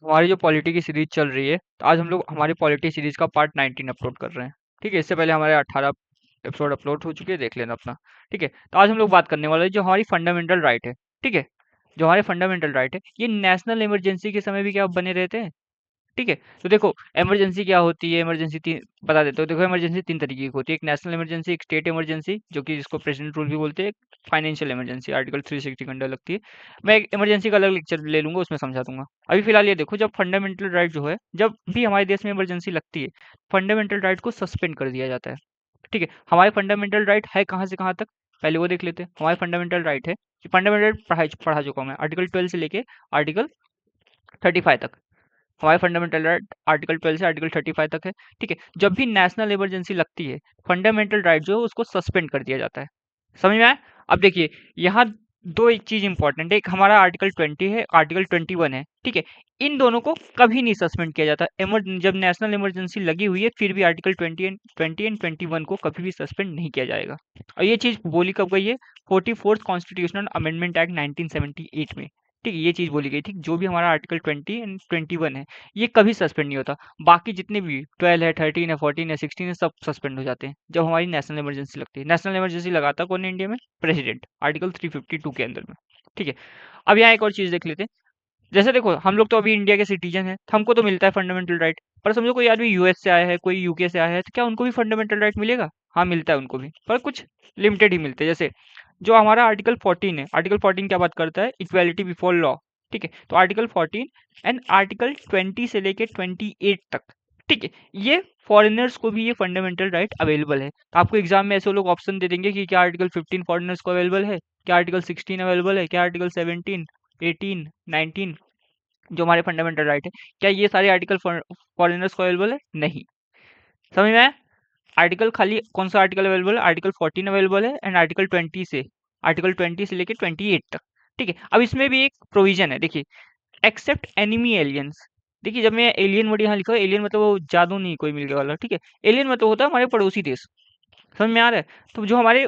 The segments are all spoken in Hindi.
हमारी जो पॉलिटी की सीरीज चल रही है, तो आज हम लोग हमारी पॉलिटी सीरीज का पार्ट 19 अपलोड कर रहे हैं। ठीक है, इससे पहले हमारे 18 एपिसोड अपलोड हो चुके हैं, देख लेना अपना। ठीक है, तो आज हम लोग बात करने वाले हैं जो हमारी फंडामेंटल राइट है। ठीक है, जो हमारे फंडामेंटल राइट है, ये नेशनल इमरजेंसी के समय भी क्या बने रहते हैं। ठीक है, तो देखो इमरजेंसी क्या होती है, इमरजेंसी तीन बता देते हो। देखो इमरजेंसी तीन तरीके की होती है, एक नेशनल इमरजेंसी, एक स्टेट इमरजेंसी जो कि जिसको प्रेसिडेंट रूल भी बोलते हैं, फाइनेंशियल इमरजेंसी आर्टिकल 360 के अंडर लगती है। मैं एक इमरजेंसी का अलग लेक्चर ले लूंगा, उसमें समझा दूंगा। अभी फिलहाल ये देखो, जब फंडामेंटल राइट जो है, जब भी हमारे देश में इमरजेंसी लगती है, फंडामेंटल राइट को सस्पेंड कर दिया जाता है। ठीक है, हमारे फंडामेंटल राइट है कहाँ से कहाँ तक, पहले वो देख लेते हैं। हमारे फंडामेंटल राइट है कि फंडामेंटल राइट पढ़ा चुका हूं मैं, आर्टिकल 12 से लेके आर्टिकल 35 तक। हमारे फंडामेंटल राइट आर्टिकल 12 से आर्टिकल 35 तक है। ठीक है, जब भी नेशनल इमरजेंसी लगती है, फंडामेंटल राइट जो है उसको सस्पेंड कर दिया जाता है। समझ में आया? अब देखिए यहाँ दो एक चीज इंपॉर्टेंट है, एक हमारा आर्टिकल 20 है, आर्टिकल 21 है। ठीक है, इन दोनों को कभी नहीं सस्पेंड किया जाता। जब नेशनल इमरजेंसी लगी हुई है, फिर भी आर्टिकल 20 एंड 21 को कभी भी सस्पेंड नहीं किया जाएगा। और ये चीज बोली कब गई है? 44th कॉन्स्टिट्यूशनल अमेंडमेंट एक्ट 1978 में। ठीक है, ये चीज बोली गई थी, जो भी हमारा आर्टिकल 20 एंड 21 है, ये कभी सस्पेंड नहीं होता। बाकी जितने भी 12 है, 13 है, 14 है, 16 है, सब सस्पेंड हो जाते हैं जब हमारी नेशनल इमरजेंसी लगती है। नेशनल इमरजेंसी लगाता कौन है इंडिया में? प्रेसिडेंट, आर्टिकल 352 के अंदर में। ठीक है, अब यहाँ एक और चीज देख लेते हैं। जैसे देखो हम लोग तो अभी इंडिया के सिटीजन हैं, तो हमको तो मिलता है फंडामेंटल राइट। पर समझो कोई आदमी यूएस से आया है, कोई यूके से आया है, तो क्या उनको भी फंडामेंटल राइट मिलेगा? हाँ मिलता है उनको भी, पर कुछ लिमिटेड ही मिलते हैं। जैसे जो हमारा आर्टिकल 14 है, आर्टिकल 14 क्या बात करता है? Equality before law. ठीक है, तो आर्टिकल 14 एंड आर्टिकल 20 से लेके 28 तक, ठीक है, ये फॉरेनर्स को भी ये फंडामेंटल राइट अवेलेबल है। तो आपको एग्जाम में ऐसे लोग ऑप्शन दे देंगे कि क्या आर्टिकल 15 फॉरेनर्स को अवेलेबल है, क्या आर्टिकल 16 अवेलेबल है, क्या आर्टिकल 17, 18, 19, जो हमारे फंडामेंटल राइट है, क्या ये सारे आर्टिकल फॉरेनर्स को अवेलेबल है? नहीं। समझ में आया? आर्टिकल खाली कौन सा आर्टिकल अवेलेबल है? आर्टिकल 14 अवेलेबल है एंड आर्टिकल 20 से लेके 28 तक। ठीक है, अब इसमें भी एक प्रोविजन है, देखिए, एक्सेप्ट एनिमी एलियंस। देखिए जब मैं एलियन वर्ड यहाँ लिखा है, एलियन मतलब वो जादू नहीं कोई मिलने वाला। ठीक है, एलियन मतलब होता है हमारे पड़ोसी देश। समझ में आ रहा है? तो जो हमारे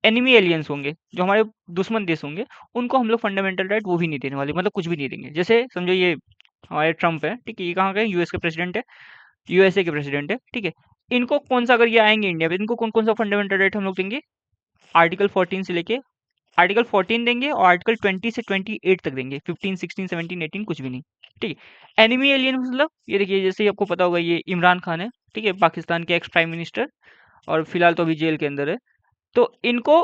एनिमी एलियंस होंगे, जो हमारे दुश्मन देश होंगे, उनको हम लोग फंडामेंटल राइट वो भी नहीं देने वाले, मतलब कुछ भी नहीं देंगे। जैसे समझो ये हमारे ट्रम्प है, ठीक है, ये कहाँ का है? यूएस के प्रेसिडेंट है, यूएसए के प्रेसिडेंट है। ठीक है, इनको कौन सा, अगर ये आएंगे इंडिया पे, इनको कौन कौन सा फंडामेंटल राइट हम लोग देंगे? आर्टिकल 14 से लेके आर्टिकल 14 देंगे और आर्टिकल 20 से 28 तक देंगे। 15, 16, 17, 18 कुछ भी नहीं। ठीक है, एनिमी एलियन मतलब ये देखिए, जैसे ही आपको पता होगा, ये इमरान खान है, ठीक है, पाकिस्तान के एक्स प्राइम मिनिस्टर, और फिलहाल तो अभी जेल के अंदर है। तो इनको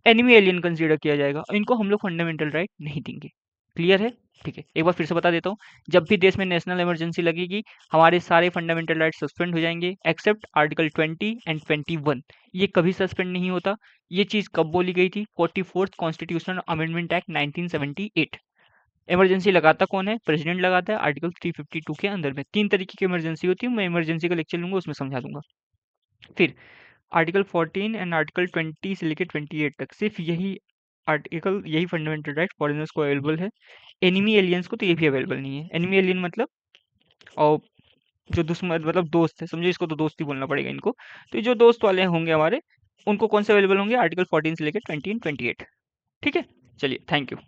एनिमी एलियन कंसीडर किया जाएगा, इनको हम लोग फंडामेंटल राइट नहीं देंगे। क्लियर है? ठीक है, एक बार फिर से बता देता हूँ। जब भी देश में नेशनल इमरजेंसी लगेगी, हमारे सारे फंडामेंटल राइट सस्पेंड हो जाएंगे एक्सेप्ट आर्टिकल 20 एंड 21। ये कभी सस्पेंड नहीं होता। ये चीज कब बोली गई थी? 44th constitutional amendment act 1978। Emergency लगाता कौन है? प्रेसिडेंट लगाता है, आर्टिकल 352 के अंदर में। तीन तरीके की इमरजेंसी होती है, मैं इमरजेंसी का लेक्चर लूंगा, उसमें समझा दूंगा। फिर आर्टिकल 14 एंड आर्टिकल 20 से लेकर 28 तक सिर्फ यही आर्टिकल, यही फंडामेंटल राइट फॉरेनर्स को अवेलेबल है। एनिमी एलियंस को तो ये भी अवेलेबल नहीं है। एनिमी एलियन मतलब, और जो दुश्मन मतलब दोस्त है, समझो इसको तो दोस्त ही बोलना पड़ेगा इनको। तो ये जो दोस्त वाले होंगे हमारे, उनको कौन से अवेलेबल होंगे? आर्टिकल 14 से लेकर 20 एंड 28। ठीक है, चलिए, थैंक यू।